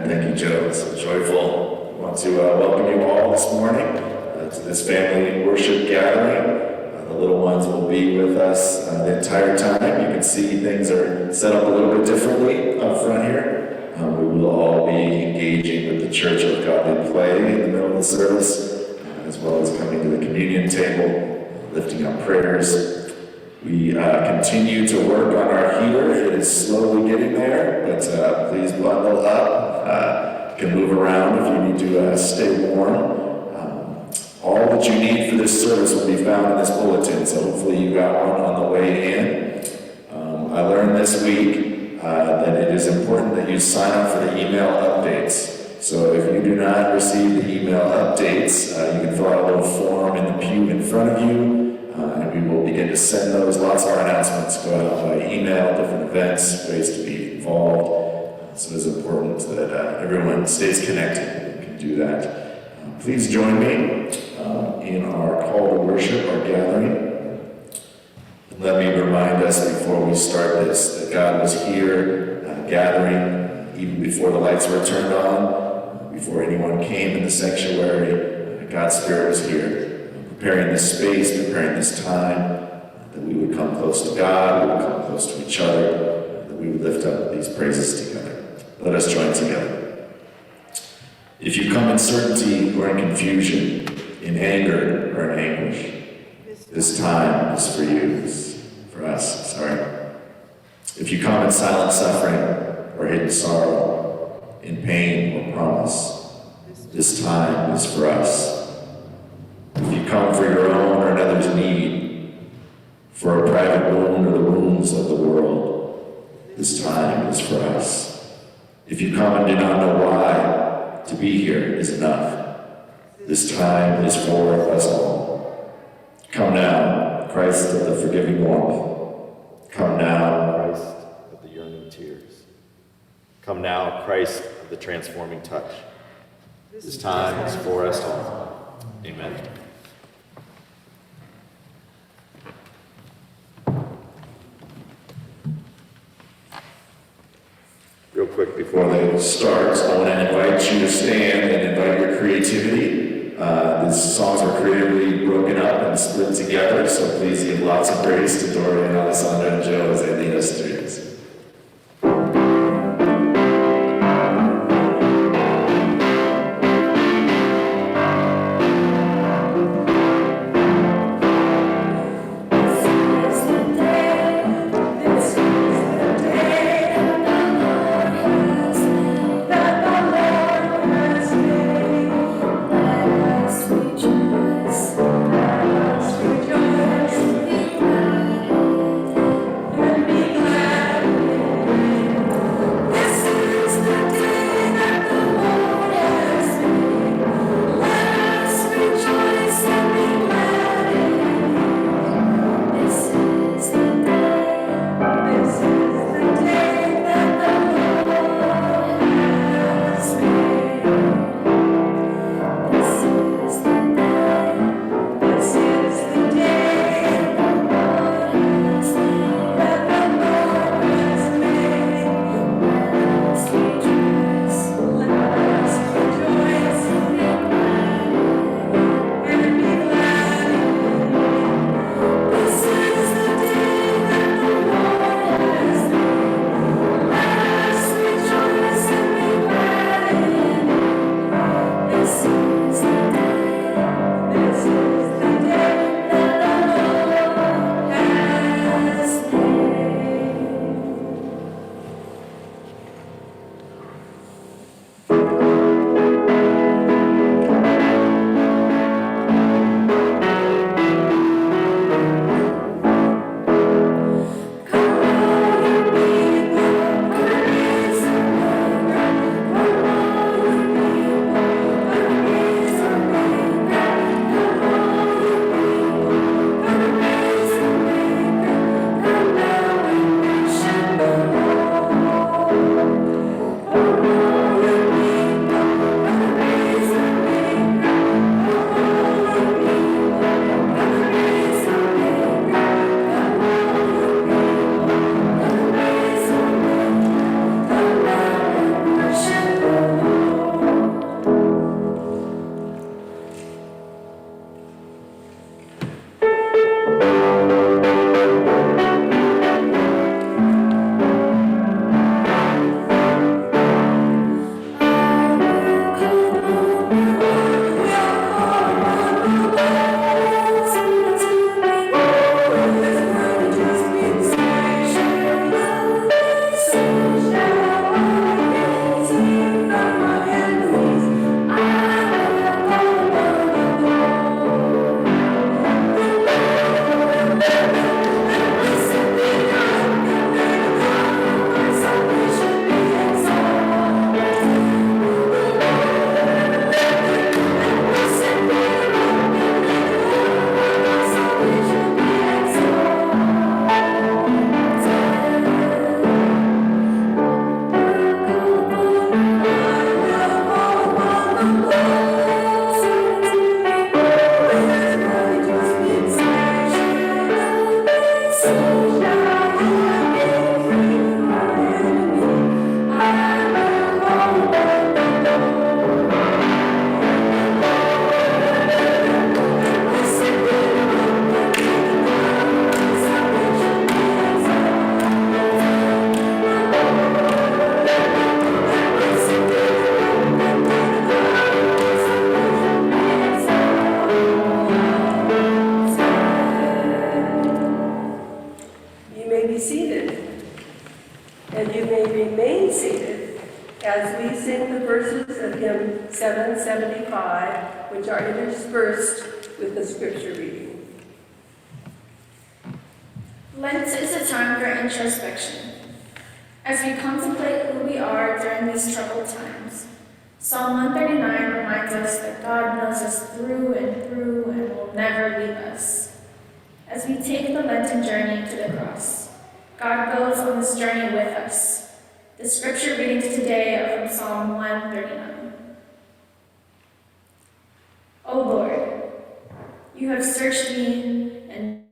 Thank you, Joe. It's so joyful. I want to welcome you all this morning to this family worship gathering. The little ones will be with us the entire time. You can see things are set up a little bit differently up front here. We will all be engaging with the Church of Godly Play in the middle of the service, as well as coming to the communion table, lifting up prayers. We continue to work on our heater. It is slowly getting there, but please bundle up. You can move around if you need to stay warm. All that you need for this service will be found in this bulletin, so hopefully you got one on the way in. I learned this week that it is important that you sign up for the email updates. So if you do not receive the email updates, you can fill out a little form in the pew in front of you, and we will begin to send those. Lots of our announcements go out by email, different events, ways to be involved. So it is important that everyone stays connected and can do that. Please join me in our call to worship, our gathering. Let me remind us before we start this that God was here gathering even before the lights were turned on, before anyone came in the sanctuary. God's Spirit was here, preparing this space, preparing this time, that we would come close to God, we would come close to each other, that we would lift up these praises together. Let us join together. If you come in certainty or in confusion, in anger or in anguish, this time is for you, for us, sorry. If you come in silent suffering or hidden sorrow, in pain or promise, this time is for us. If you come for your own or another's need, for a private wound or the wounds of the world, this time is for us. If you come and do not know why, to be here is enough. This time is for us all. Come now, Christ of the forgiving warmth. Come now, Christ of the yearning tears. Come now, Christ of the transforming touch. This time is for us all. Amen. Real quick before they start, I want to invite you to stand and invite your creativity. These songs are creatively broken up and split together, so please give lots of praise to Dorian, Alessandra, and Joe as they lead us through this. Rejoice, and be glad. and you may remain seated as we sing the verses of hymn 775, which are interspersed with the scripture reading. Lent is a time for introspection. As we contemplate who we are during these troubled times, Psalm 139 reminds us that God knows us through and will never leave us. As we take the Lenten journey to the cross, God goes on this journey with us. The scripture readings today are from Psalm 139. O Lord, you have searched me and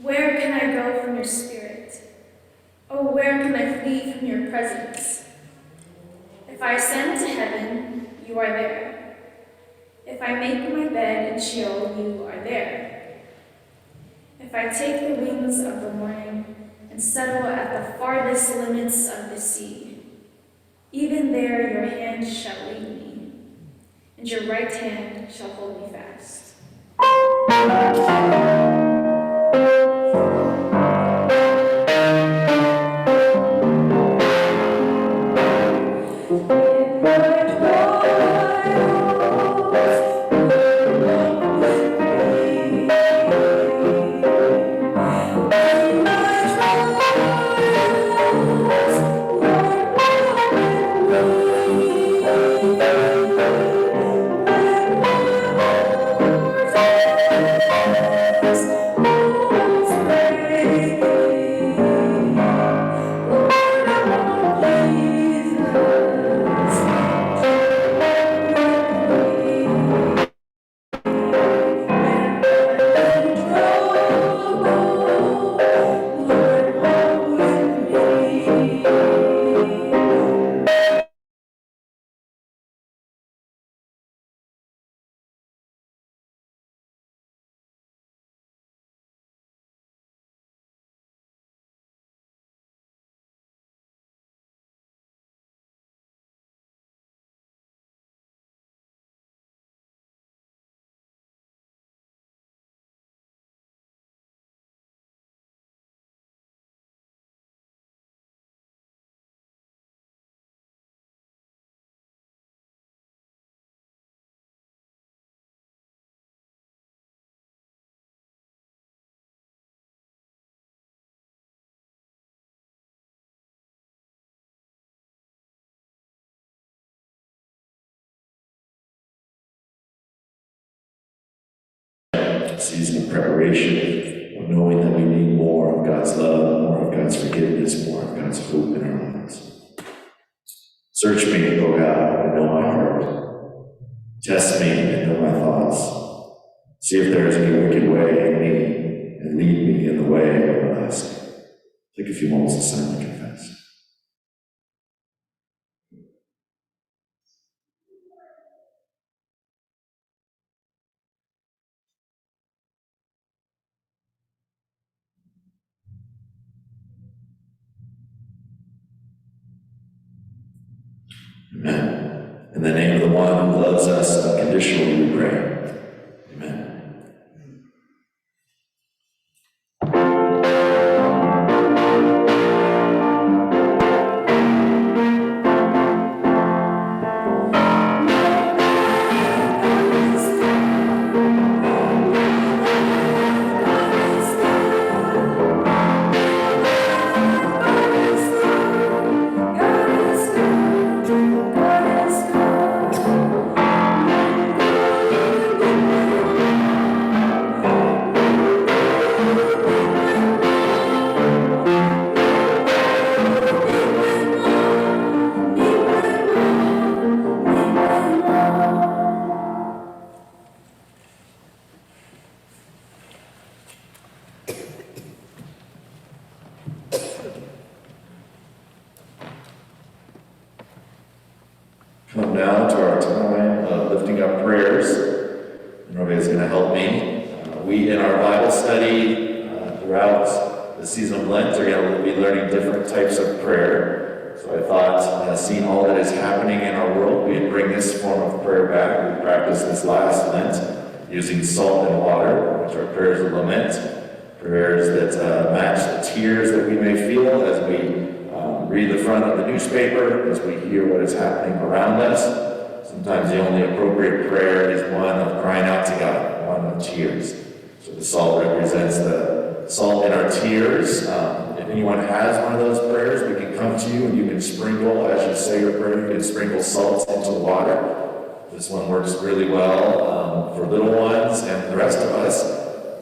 where can I go from your spirit? Oh, where can I flee from your presence? If I ascend to heaven, you are there. If I make my bed in Sheol, you are there. If I take the wings of the morning and settle at the farthest limits of the sea, even there your hand shall lead me, and your right hand shall hold me fast. Season of preparation, of knowing that we need more of God's love, more of God's forgiveness, more of God's hope in our lives. Search me, O God, and know my heart. Test me and know my thoughts. See if there is any wicked way in me, and lead me in the way everlasting. Take a few moments to silently confess. Amen. the name of the one who loves us unconditionally, we pray. Amen. Come now to our time of lifting up prayers. Nobody's going to help me. We, in our Bible study throughout the season of Lent, are going to be learning different types of prayer. So I thought, seeing all that is happening in our world, we'd bring this form of prayer back. We practiced this last Lent using salt and water, which are prayers of lament, prayers that match the tears that we may feel as we read the front of the newspaper, as we hear what is happening around us. Sometimes the only appropriate prayer is one of crying out to God, one of tears. So the salt represents the salt in our tears. If anyone has one of those prayers, we can come to you and you can sprinkle, as you say your prayer, you can sprinkle salt into the water. This one works really well for little ones and the rest of us,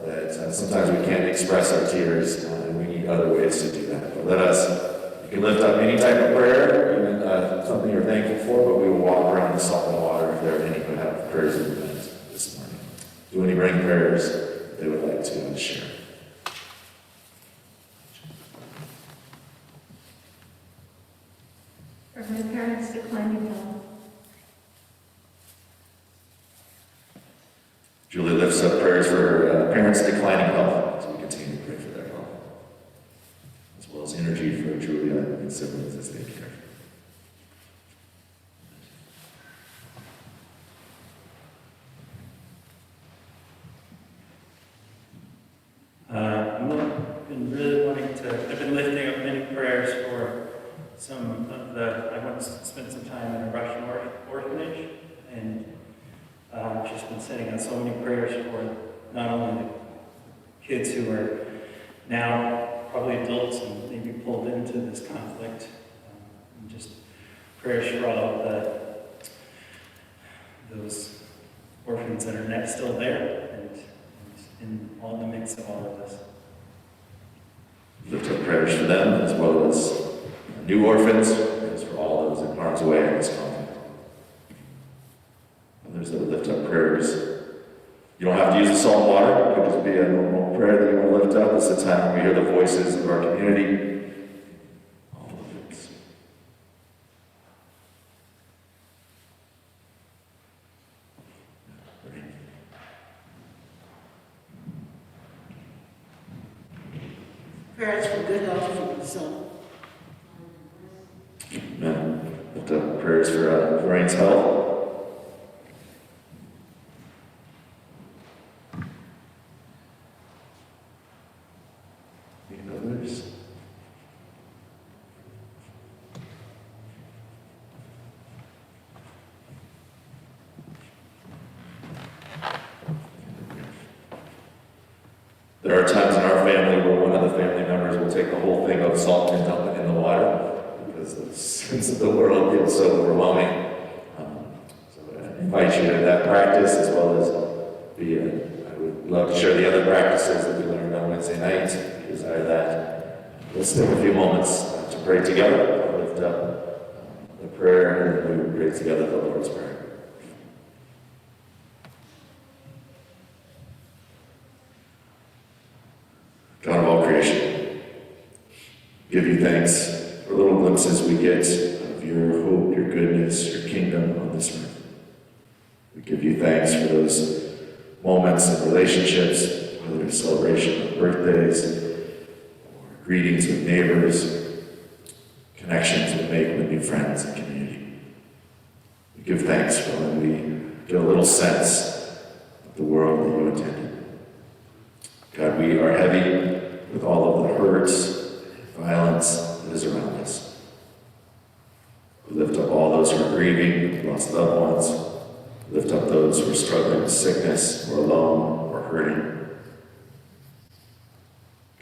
that sometimes we can't express our tears and we need other ways to do that. But you can lift up any type of prayer, even something you're thankful for, but we will walk around the salt and water if there are any who have prayers of lament this morning. Do any bring prayers they would like to share? For my parents declining health. Julie lifts up prayers for parents declining health, so we continue to pray for their health, as well as energy for Julia and siblings as they care. I've been lifting up many prayers for some of I went to spend some time in a Russian orphanage, and just been sitting on so many prayers for not only the kids who are now probably adults and maybe pulled into this conflict, and just prayers for all of those orphans that are still there and in all the mix of all of this. Lift up prayers for them, as well as new orphans, as for all those in harm's way in this conflict. Others that lift up prayers. You don't have to use the salt water. It could just be a normal prayer that you want to lift up. It's a time when we hear the voices of our community. All of it. Prayers for good health for my son. Amen. Lift up prayers for Lorraine's health. Any others? There are times in our family where one of the family members will take the whole thing of salt and dump it in the water because the sins of the world feels so overwhelming. So I invite you to that practice, as well as I would love to share the other practices that we learned on Wednesday night. We desire that. Let's take a few moments to pray together. I'll lift up the prayer, and we will pray together the Lord's Prayer. God of all creation, give you thanks for little glimpses we get of your hope, your goodness, your kingdom on this earth. We give you thanks for those moments of relationships, whether it's celebration of birthdays, or greetings with neighbors, connections we make with new friends and community. We give thanks for when we get a little sense of the world that you intended. God, we are heavy with all of the hurts and violence that is around us. We lift up all those who are grieving, who lost loved ones. We lift up those who are struggling with sickness, or alone, or hurting.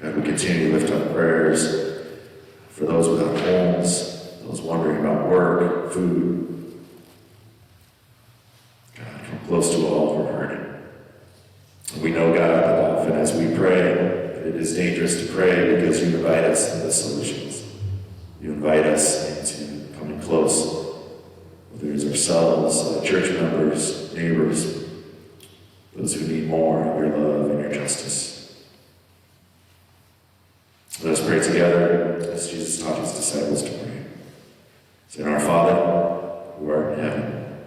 God, we continue to lift up prayers for those without homes, those wondering about work, food. God, come close to all who are hurting. And we know, God, that often as we pray, that it is dangerous to pray because you invite us into solutions. You invite us into coming close, whether it's ourselves, church members, neighbors, those who need more of your love and your justice. Let us pray together as Jesus taught his disciples to pray. Say, Our Father, who art in heaven,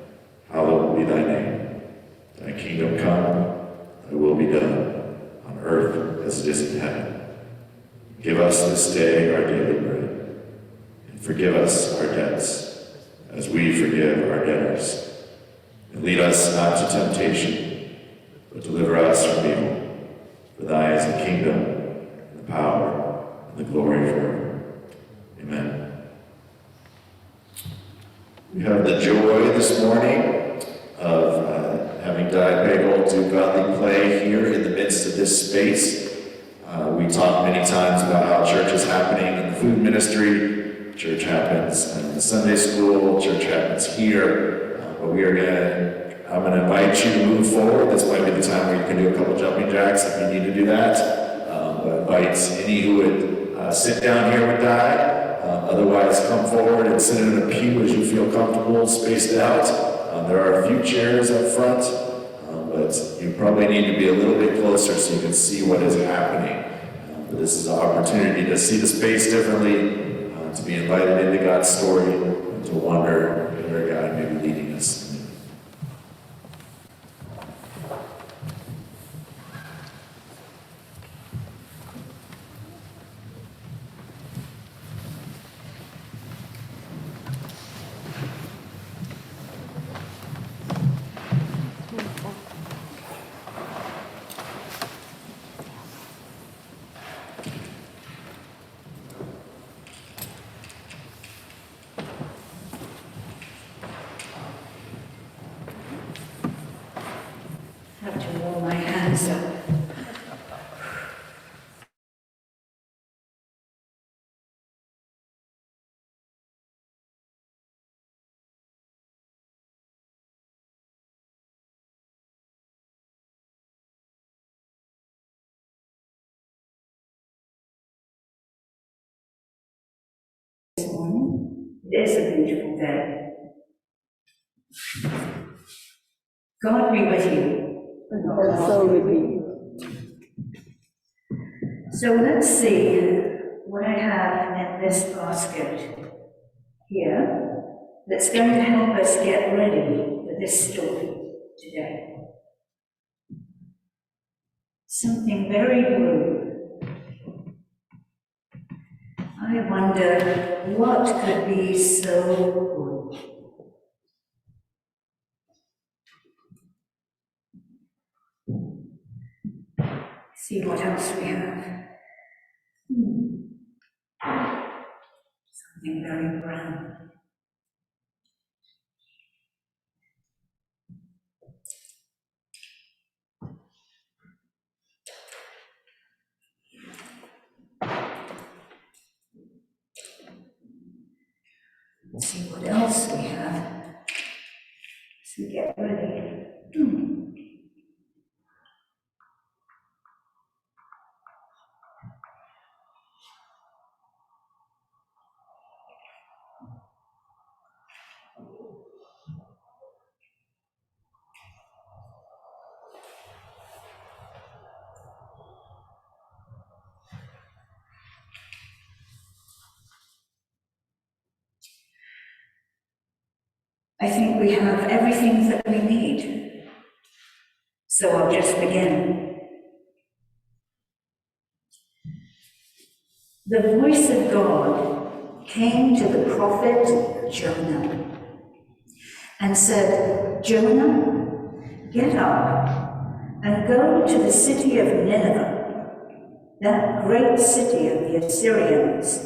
hallowed be thy name. Thy kingdom come, thy will be done, on earth as it is in heaven. Give us this day our daily bread, and forgive us our debts, as we forgive our debtors. And lead us not to temptation, but deliver us from evil. For thine is the kingdom, and the power, and the glory forever. Amen. We have the joy this morning of having Di Bagel do godly play here in the midst of this space. We talk many times about how church is happening in the food ministry, church happens in the Sunday school, church happens here. But I'm going to invite you to move forward. This might be the time where you can do a couple jumping jacks if you need to do that. But invite any who would sit down here with Di. Otherwise, come forward and sit in a pew as you feel comfortable, spaced out. There are a few chairs up front, but you probably need to be a little bit closer so you can see what is happening. But this is an opportunity to see the space differently, to be invited into God's story, and to wonder where God may be leading us. I have to warm my hands up. This morning, it is a beautiful day. God be with you. And also with you. So let's see what I have in this basket here that's going to help us get ready for this story today. Something very blue. I wonder what could be so good. See what else we have. Something very brown. Let's see what else we have. So get ready. I think we have everything that we need. So I'll just begin. The voice of God came to the prophet Jonah. and said, Jonah, get up and go to the city of Nineveh, that great city of the Assyrians.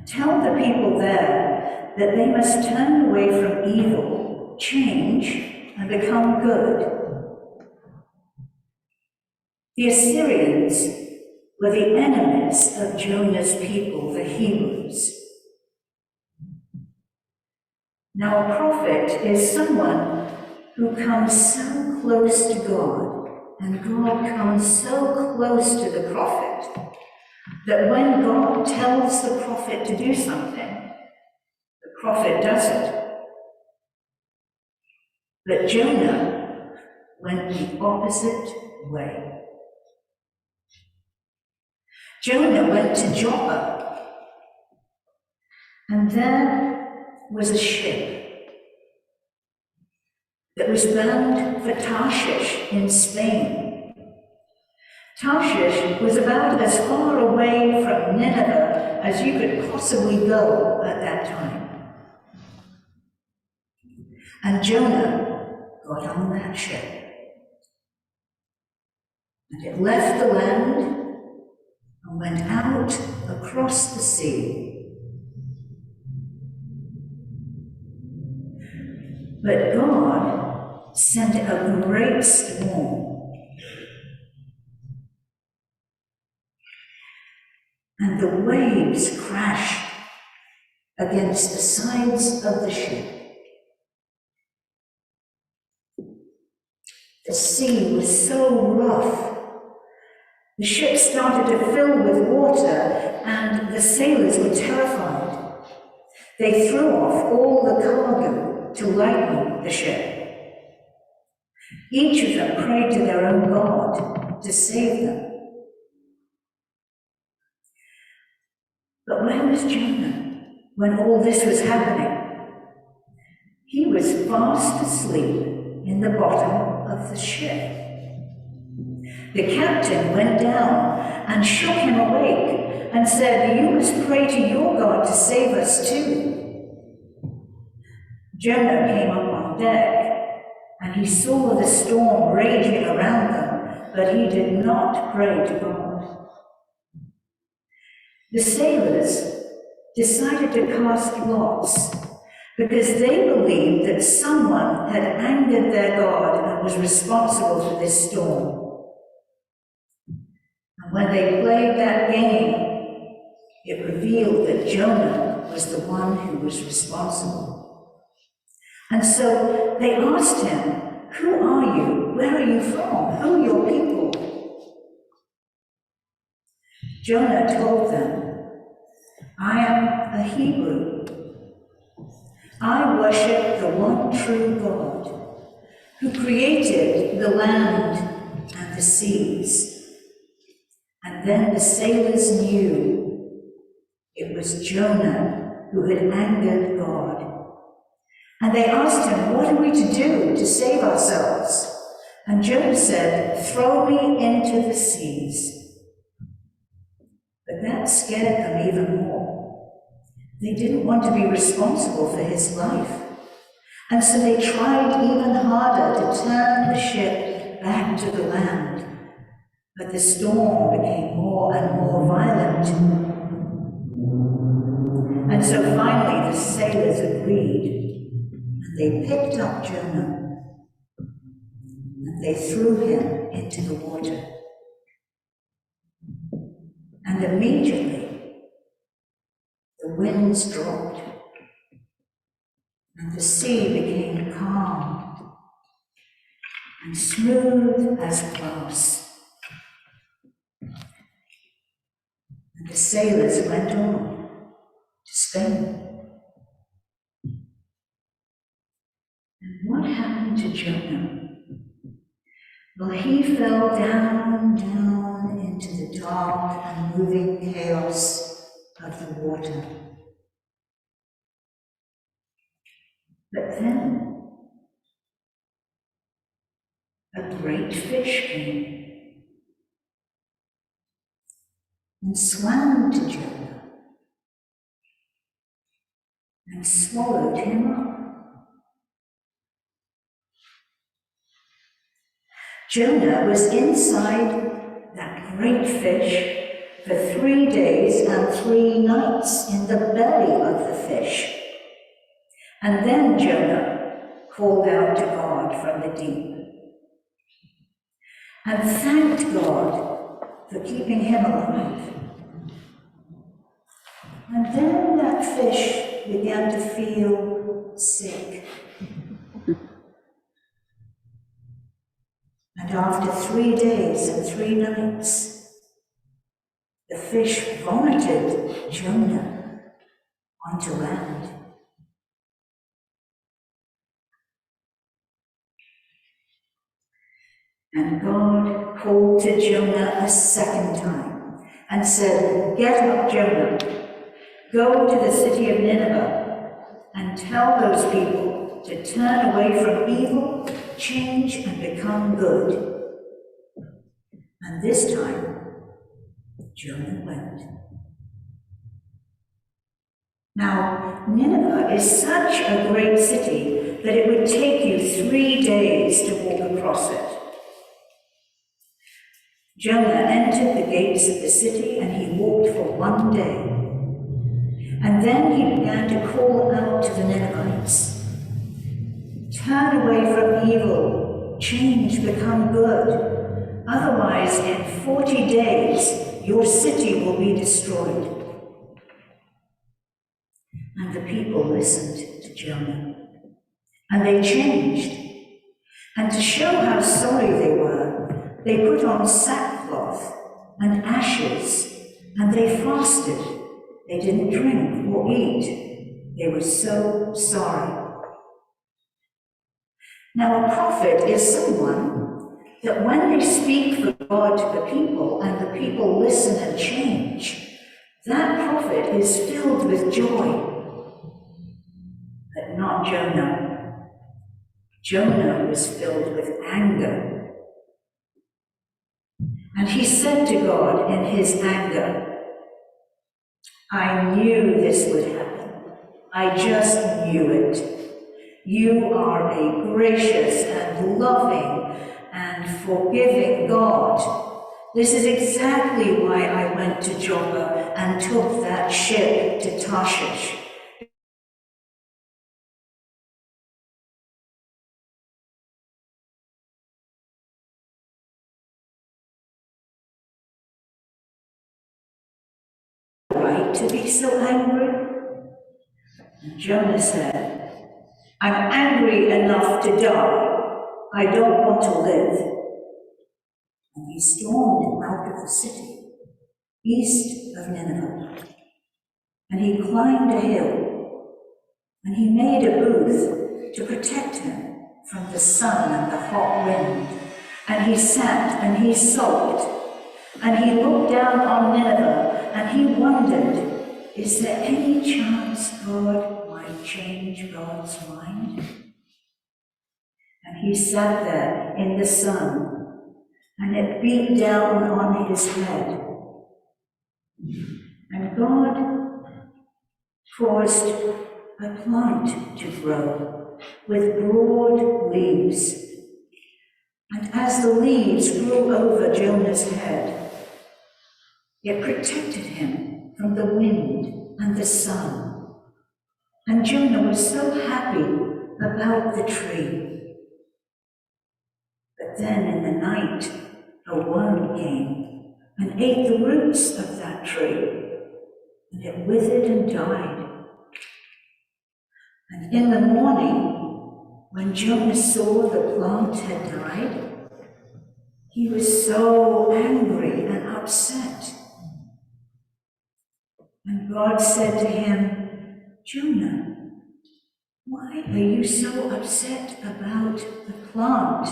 Tell the people there that they must turn away from evil, change, and become good. The Assyrians were the enemies of Jonah's people, the Hebrews. Now, a prophet is someone who comes so close to God, and God comes so close to the prophet, that when God tells the prophet to do something, the prophet does it. But Jonah went the opposite way. Jonah went to Joppa, and there was a ship that was bound for Tarshish in Spain. Tarshish was about as far away from Nineveh as you could possibly go at that time. And Jonah got on that ship. And it left the land and went out across the sea. But God sent a great storm, and the waves crashed against the sides of the ship. The sea was so rough, the ship started to fill with water, and the sailors were terrified. They threw off all the cargo to lighten the ship. Each of them prayed to their own God to save them. But where was Jonah when all this was happening? He was fast asleep in the bottom of the ship. The captain went down and shook him awake and said, "You must pray to your God to save us too." Jonah came up on deck, and he saw the storm raging around them, but he did not pray to God. The sailors decided to cast lots because they believed that someone had angered their God and was responsible for this storm. And when they played that game, it revealed that Jonah was the one who was responsible. And so they asked him, "Who are you? Where are you from? Who are your people?" Jonah told them, "I am a Hebrew. I worship the one true God, who created the land and the seas." And then the sailors knew it was Jonah who had angered God. And they asked him, "What are we to do to save ourselves?" And Jonah said, "Throw me into the seas." But that scared them even more. They didn't want to be responsible for his life. And so they tried even harder to turn the ship back to the land. But the storm became more and more violent. And so finally the sailors agreed. They picked up Jonah and they threw him into the water. And immediately the winds dropped and the sea became calm and smooth as glass. And the sailors went on to Spain. And what happened to Jonah? Well, he fell down into the dark and moving chaos of the water. But then a great fish came and swam to Jonah and swallowed him up. Jonah was inside that great fish for 3 days and 3 nights in the belly of the fish. And then Jonah called out to God from the deep and thanked God for keeping him alive. And then that fish began to feel sick. And after 3 days and 3 nights, the fish vomited Jonah onto land. And God called to Jonah a second time and said, "Get up, Jonah, go to the city of Nineveh and tell those people to turn away from evil, change and become good." And this time, Jonah went. Now, Nineveh is such a great city that it would take you 3 days to walk across it. Jonah entered the gates of the city and he walked for 1 day. And then he began to call out to the Ninevites, "Turn away from evil, change, become good. Otherwise, in 40 days, your city will be destroyed." And the people listened to Jonah, and they changed. And to show how sorry they were, they put on sackcloth and ashes, and they fasted. They didn't drink or eat. They were so sorry. Now, a prophet is someone that when they speak for God to the people and the people listen and change, that prophet is filled with joy. But not Jonah. Jonah was filled with anger. And he said to God in his anger, "I knew this would happen. I just knew it. You are a gracious and loving and forgiving God. This is exactly why I went to Joppa and took that ship to Tarshish." Right to be so angry? And Jonah said, "I'm angry enough to die. I don't want to live." And he stormed out of the city, east of Nineveh. And he climbed a hill, and he made a booth to protect him from the sun and the hot wind. And he sat and he sulked, and he looked down on Nineveh, and he wondered, is there any chance God might change God's mind? And he sat there in the sun, and it beat down on his head. And God caused a plant to grow with broad leaves. And as the leaves grew over Jonah's head, it protected him from the wind and the sun. And Jonah was so happy about the tree. But then in the night, a worm came and ate the roots of that tree, and it withered and died. And in the morning, when Jonah saw the plant had died, he was so angry and upset. And God said to him, "Jonah, why are you so upset about the plant?"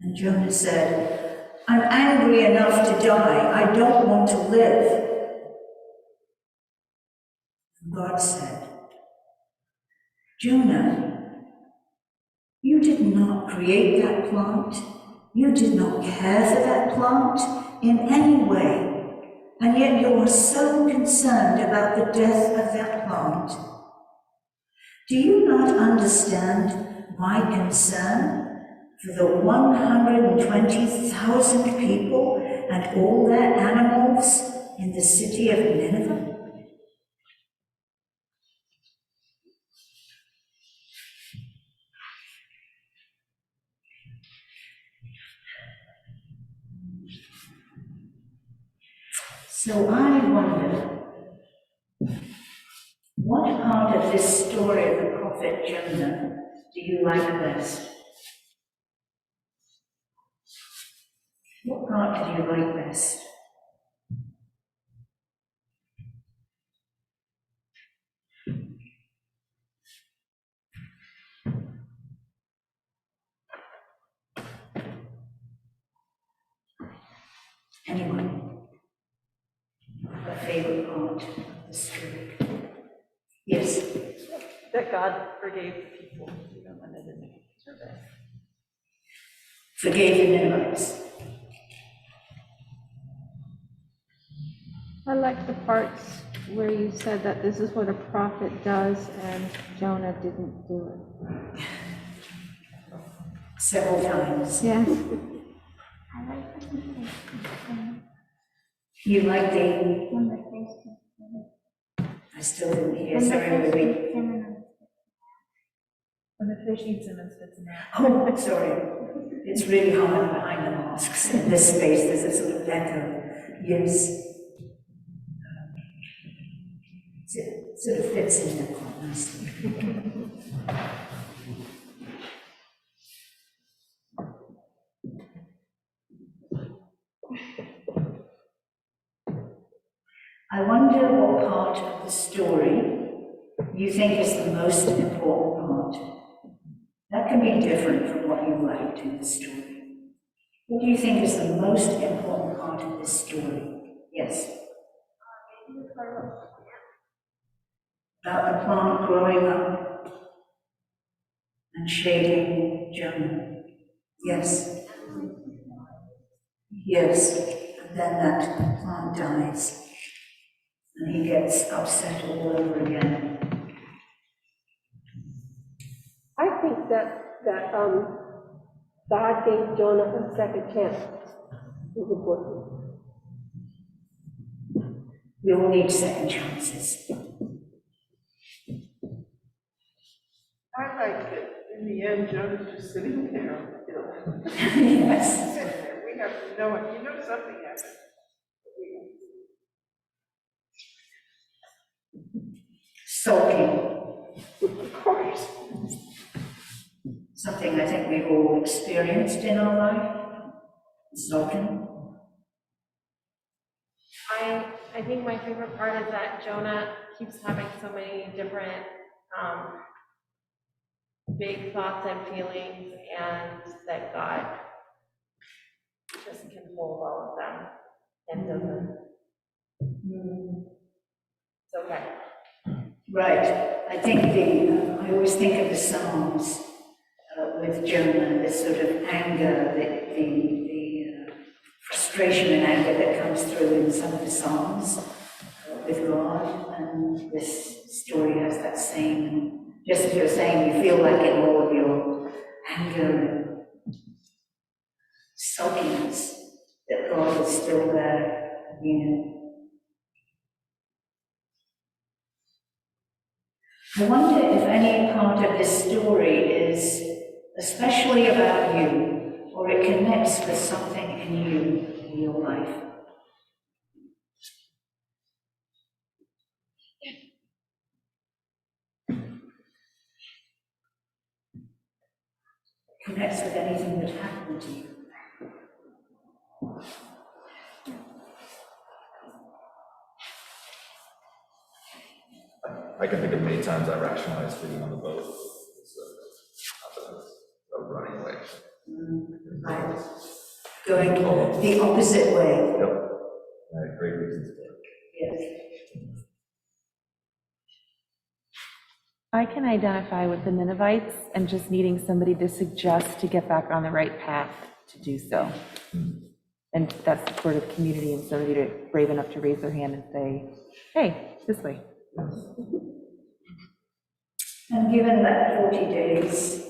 And Jonah said, "I'm angry enough to die. I don't want to live." And God said, "Jonah, you did not create that plant. You did not care for that plant in any way. And yet you are so concerned about the death of that plant. Do you not understand my concern for the 120,000 people and all their animals in the city of Nineveh? So I wonder, what part of this story of the prophet Jonah do you like best? What part do you like best? Anyone? A favorite part of the story? Yes. That God forgave the people, even when they didn't deserve it. Forgave the Ninevites. I like the parts where you said that this is what a prophet does and Jonah didn't do it. Several times. Yes. You like the... I still didn't hear. Sorry, wait. When the fish eats him and spits him out. Oh, sorry. It's really hard behind the masks. In this space, there's a sort of echo. Yes. It sort of fits in there quite nicely. I wonder what part of the story you think is the most important part. That can be different from what you liked in the story. What do you think is the most important part of this story? Yes? About the plant growing up and shading Jonah. Yes. Yes. And then that plant dies. And he gets upset all over again. I think that God gave Jonah a second chance. It was important. We all need second chances. I like it. In the end, Jonah's just sitting there on the hill. Yes. Sitting there. We have to know it. You know something happened. Sulking. Of course. Something I think we've all experienced in our life. Sulking. I think my favorite part is that Jonah keeps having so many different big thoughts and feelings, and that God just can hold all of them and doesn't. It's okay. Right. I think I always think of the Psalms with Jonah, this sort of anger, the frustration and anger that comes through in some of the Psalms with God, and this story has that same, just as you're saying, you feel like in all of your anger and sulkiness that God is still there, you know. I wonder if any part of this story is especially about you, or it connects with something in you, in your life. It connects with anything that happened to you. I can think of many times I rationalized being on the boat. So running away. Right. Going the opposite way. Yep. I had great reasons for it. Yes. I can identify with the Ninevites and just needing somebody to suggest to get back on the right path to do so. And that supportive community and somebody to brave enough to raise their hand and say, hey, this way. And given that 40 days is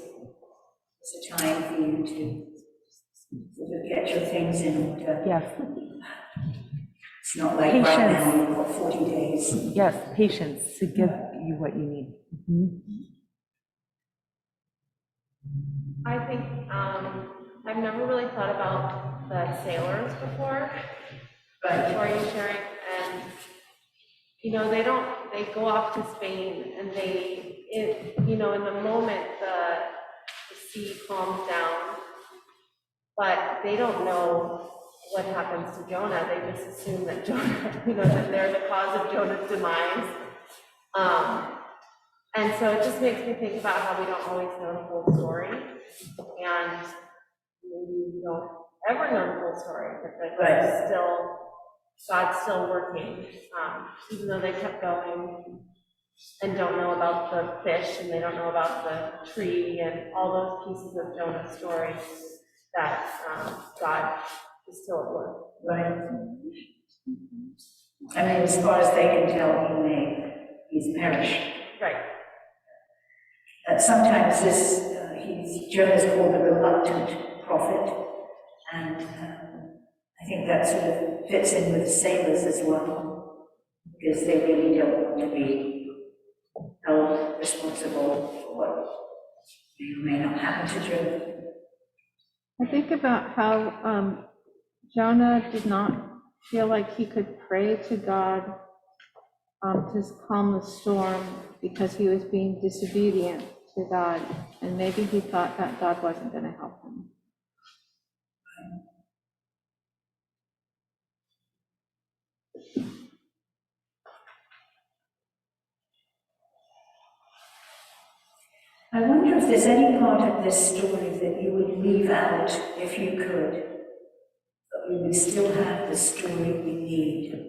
a time for you to sort of get your things in order. Yes, It's not like right now Patience. you've got 40 days. yes, patience to give you what you need. I think, I've never really thought about the sailors before, before you sharing, and, you know, they go off to Spain, and in the moment, the sea calms down, but they don't know what happens to Jonah. They just assume that Jonah, that they're the cause of Jonah's demise. And so it just makes me think about how we don't always know the whole story, and maybe we don't ever know the whole story, but that God's still working, even though they kept going and don't know about the fish, and they don't know about the tree, and all those pieces of Jonah's story, that God is still at work. Right. I mean, as far as they can tell, he's perished. Right. Sometimes Jonah's called the reluctant prophet, and I think that sort of fits in with the sailors as well, because they really don't want to be held responsible for what may or may not happen to Jonah. I think about how Jonah did not feel like he could pray to God to calm the storm because he was being disobedient to God, and maybe he thought that God wasn't going to help him. I wonder if there's any part of this story that you would leave out if you could, but we would still have the story we need.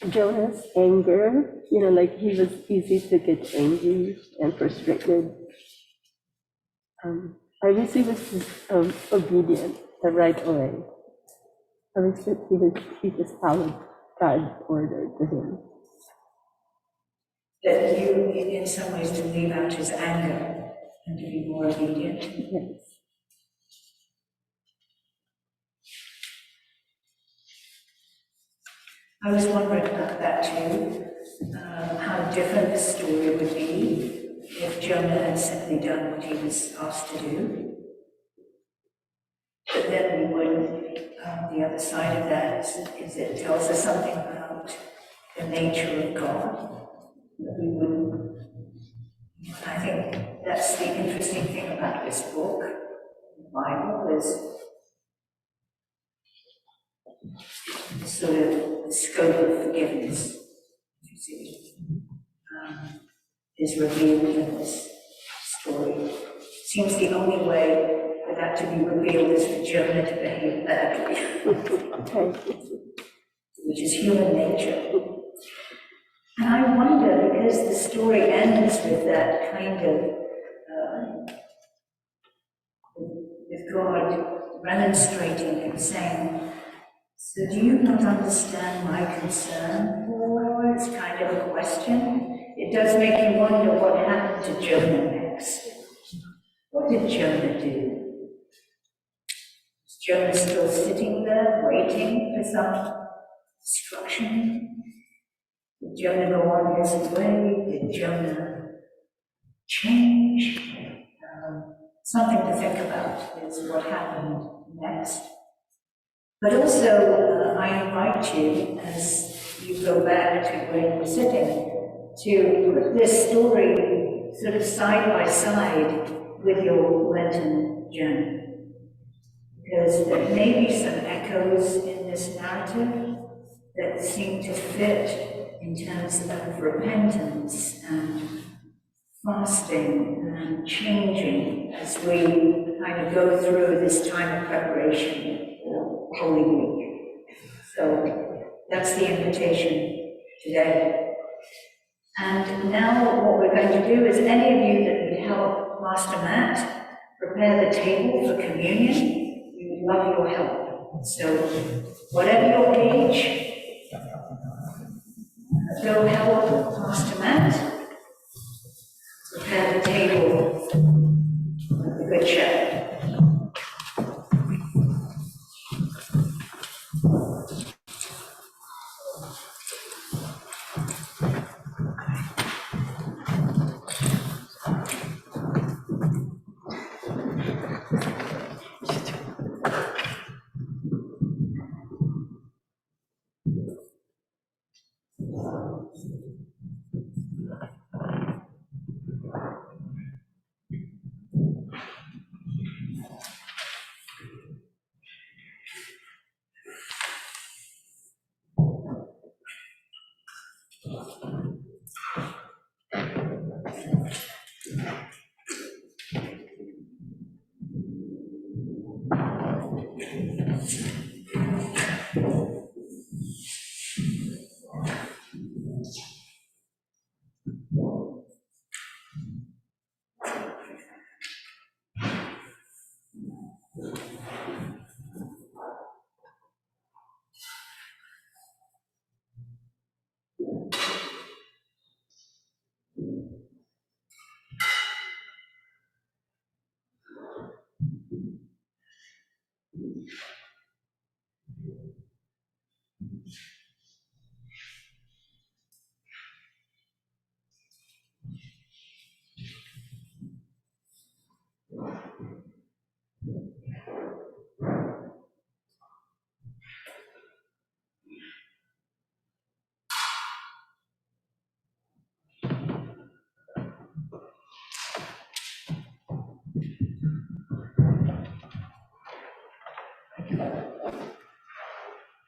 Jonah's anger, like he was easy to get angry and frustrated. I wish he was obedient the right way. I wish that he just followed God's order to him. That you, in some ways, to leave out his anger and to be more obedient. Yes. I was wondering about that too, how different the story would be if Jonah had simply done what he was asked to do. But then we wouldn't, the other side of that is it tells us something about the nature of God. That we wouldn't, I think that's the interesting thing about this book, the Bible, is the sort of the scope of forgiveness, you see, is revealed in this story. Seems the only way for that to be revealed is for Jonah to behave badly, which is human nature. And I wonder, because the story ends with that kind of, with God remonstrating and saying, so do you not understand my concern? Or it's kind of a question. It does make you wonder what happened to Jonah next. What did Jonah do? Is Jonah still sitting there waiting for some destruction? Did Jonah go on his way? Did Jonah change? Something to think about is what happened next. But also, I invite you, as you go back to where you were sitting, to put this story sort of side by side with your Lenten journey. Because there may be some echoes in this narrative that seem to fit in terms of repentance and fasting and changing as we kind of go through this time of preparation for Holy Week. So that's the invitation today. And now what we're going to do is any of you that would help Pastor Matt prepare the table for communion, we would love your help. So whatever your age, go help Pastor Matt prepare the table of the Good Shepherd.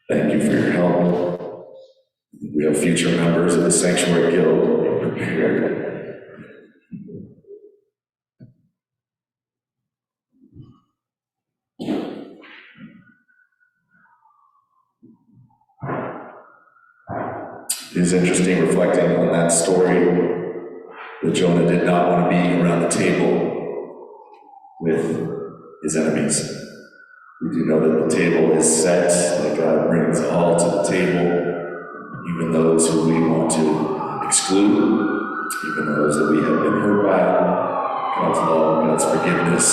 Thank you for your help. We have future members of the Sanctuary Guild prepared. It is interesting reflecting on that story that Jonah did not want to be around the table with his enemies. We do know that the table is set, that God brings all to the table, even those who we want to exclude, even those that we have been hurt by. God's love, God's forgiveness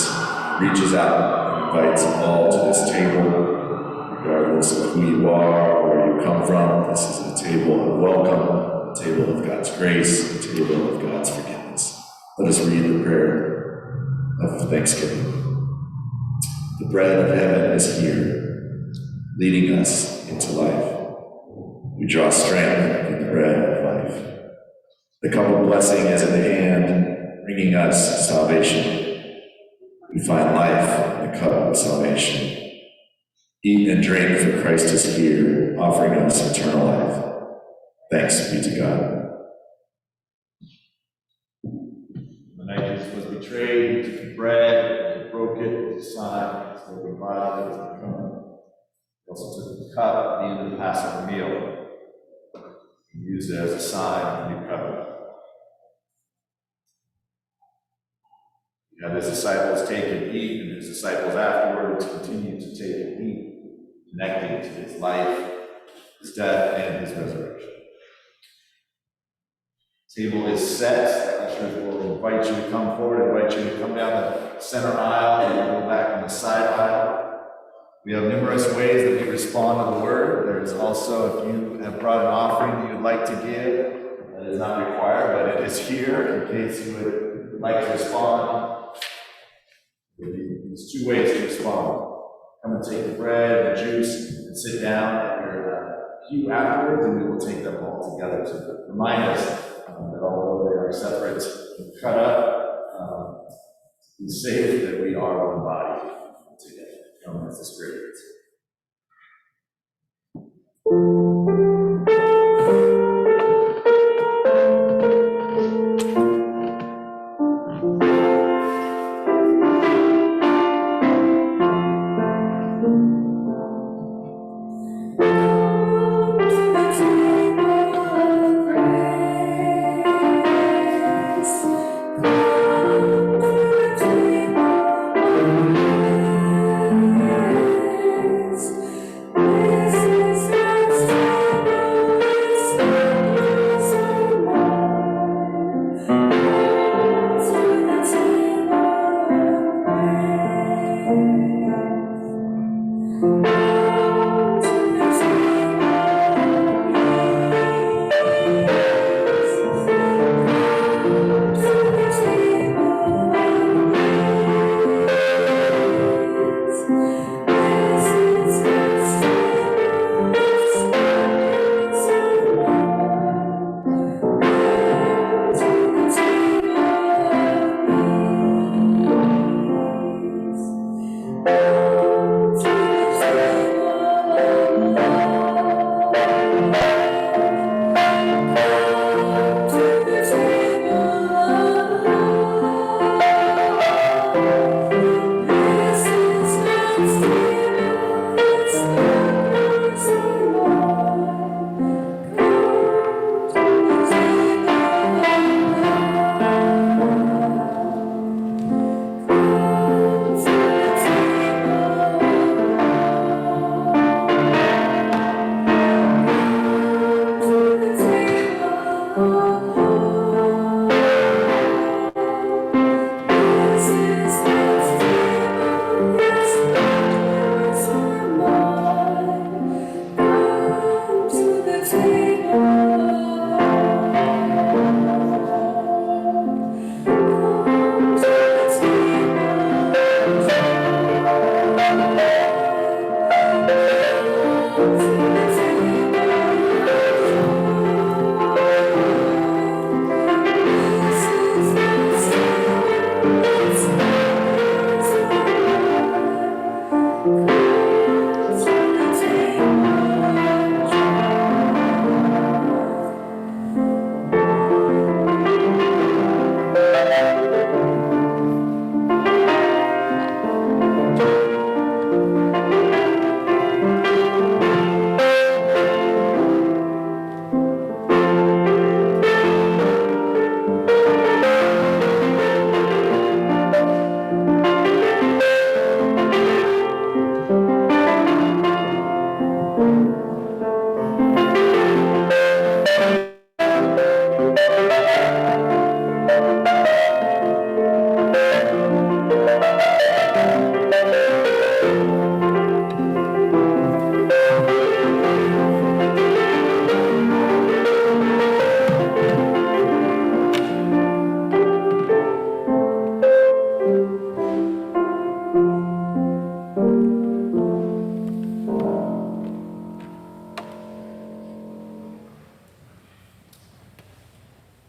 reaches out and invites all to this table, regardless of who you are or where you come from. This is a table of welcome, a table of God's grace, a table of God's forgiveness. Let us read the prayer of thanksgiving. The bread of heaven is here, leading us into life. We draw strength from the bread of life. The cup of blessing is in the hand, bringing us salvation. We find life in the cup of salvation. Eat and drink, for Christ is here, offering us eternal life. Thanks be to God. The night Jesus was betrayed, he took bread, he broke it with his sign, his broken body that was become. He also took the cup at the end of the Passover meal. He used it as a sign of the new covenant. He had his disciples take and eat, and his disciples afterwards continued to take and eat, connecting to his life, his death, and his resurrection. The table is set. Ushers will invite you to come forward, invite you to come down the center aisle and go back on the side aisle. We have numerous ways that we respond to the word. There's also, if you have brought an offering that you'd like to give, that is not required, but it is here in case you would like to respond. There's two ways to respond. Come and take the bread and the juice and sit down at your pew afterwards, and we will take them all together to remind us that although they are separate and cut up, to be safe, that we are one body together. come as the Spirit leads.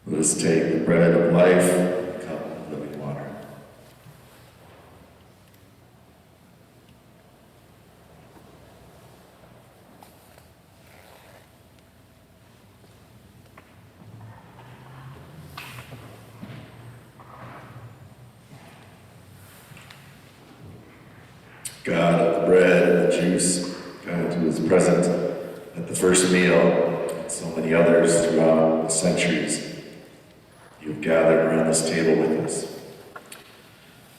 Let us take the bread of life, the cup of living water. God of the bread and the juice, God who is present at the first meal, and so many others throughout the centuries, you have gathered around this table with us.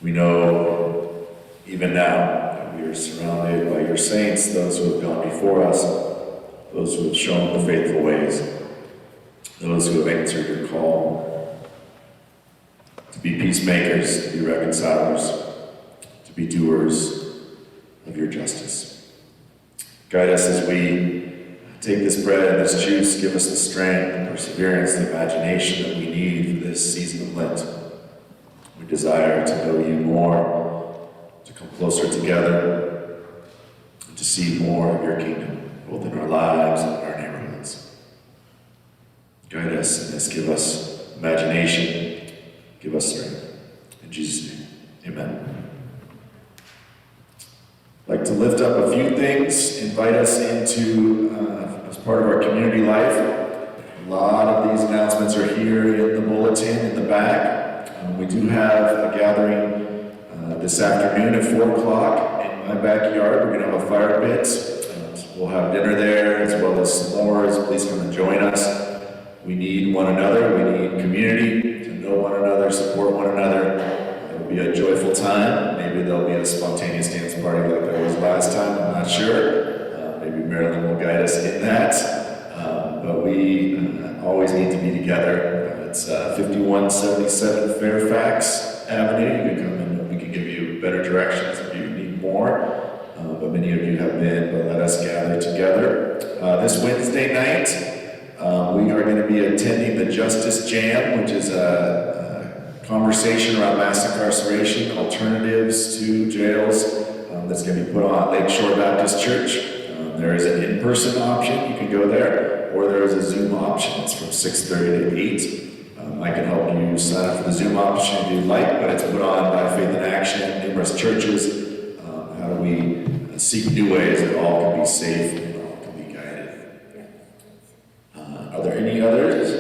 We know even now that we are surrounded by your saints, those who have gone before us, those who have shown the faithful ways, those who have answered your call to be peacemakers, to be reconcilers, to be doers of your justice. Guide us as we take this bread and this juice. Give us the strength, the perseverance, the imagination that we need for this season of Lent. We desire to know you more, to come closer together, and to see more of your kingdom, both in our lives and in our neighborhoods. Guide us in this. Give us imagination. Give us strength. In Jesus' name, amen. I'd like to lift up a few things, invite us into, as part of our community life. A lot of these announcements are here in the bulletin in the back. We do have a gathering this afternoon at 4 o'clock in my backyard. We're going to have a fire pit. We'll have dinner there as well as s'mores. Please come and join us. We need one another. We need community to know one another, support one another. It'll be a joyful time. Maybe there'll be a spontaneous dance party like there was last time. I'm not sure. Maybe Marilyn will guide us in that. But we always need to be together. It's 5177 Fairfax Avenue. You can come in and we can give you better directions if you need more. But many of you have been, but let us gather together. This Wednesday night, we are going to be attending the Justice Jam, which is a conversation around mass incarceration, alternatives to jails, that's going to be put on at Lakeshore Baptist Church. There is an in-person option, you can go there, or there is a Zoom option. It's from 6:30 to 8. I can help you sign up for the Zoom option if you'd like, but it's put on by Faith in Action, numerous churches. How do we seek new ways that all can be safe and all can be guided? Are there any others?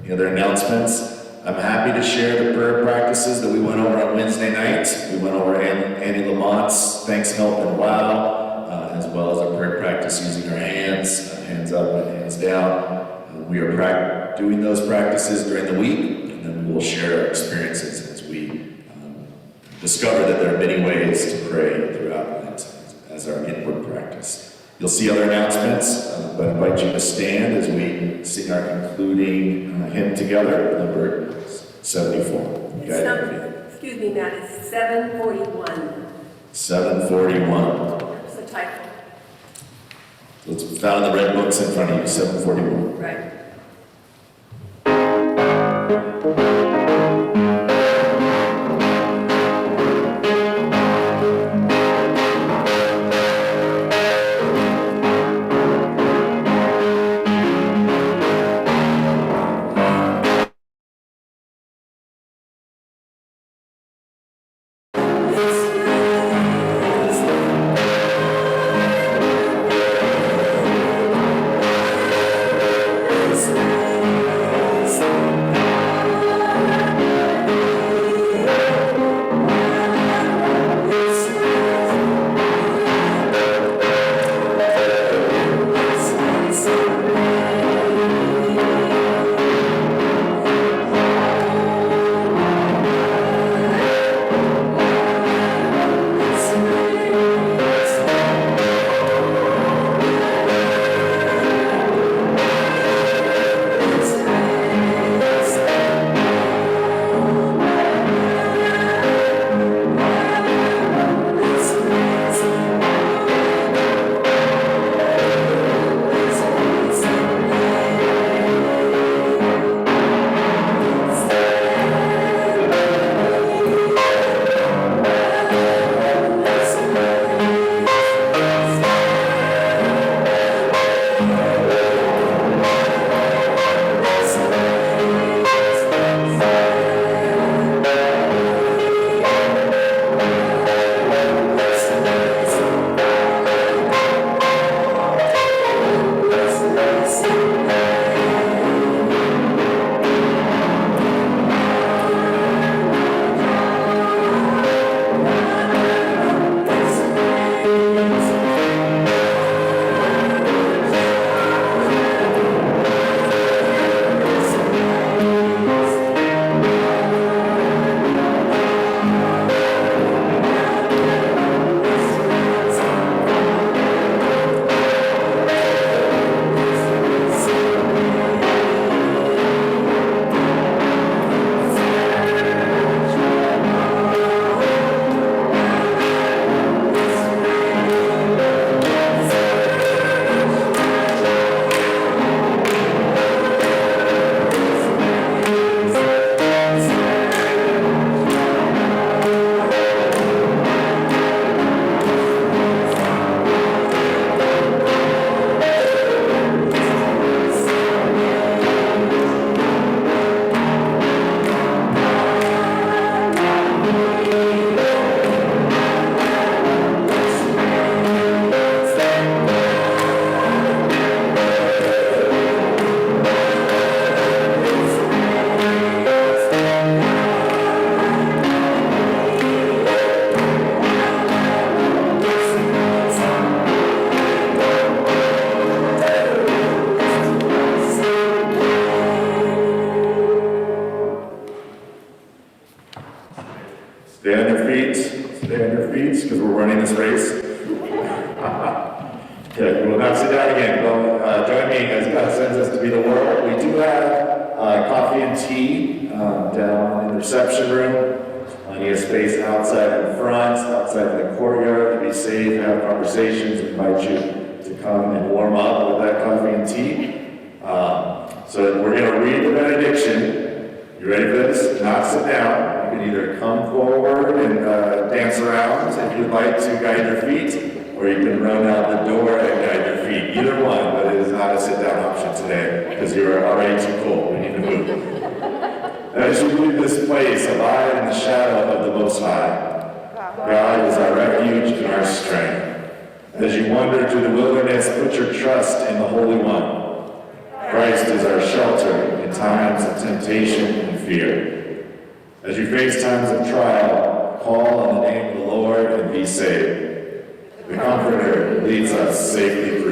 Any other announcements? I'm happy to share the prayer practices that we went over on Wednesday night. We went over Annie Lamont's Thanks, Help, and Wow, as well as a prayer practice using our hands, hands up and hands down. We are doing those practices during the week, and then we will share our experiences as we discover that there are many ways to pray throughout Lent as our inward practice. You'll see other announcements, but I invite you to stand as we sing our concluding hymn together, number 74. Excuse me, Matt, it's 741. 741. That's the typo. So it's found in the red books in front of you, 741. Right. your feet, stay on your feet, because we're running this race. Okay, we will not sit down again. Join me as God sends us to be the world. We do have coffee and tea down in the reception room. Plenty of space outside in front, outside in the courtyard to be safe, have conversations. We invite you to come and warm up with that coffee and tea. So we're going to read the benediction. You ready for this? Not sit down. You can either come forward and dance around if you'd like to guide your feet, or you can run out the door and guide your feet. Either one, but it is not a sit-down option today because you are already too cold. We need to move. As you leave this place, abide in the shadow of the Most High. God is our refuge and our strength. As you wander through the wilderness, put your trust in the Holy One. Christ is our shelter in times of temptation and fear. As you face times of trial, call on the name of the Lord and be saved. The Comforter leads us safely through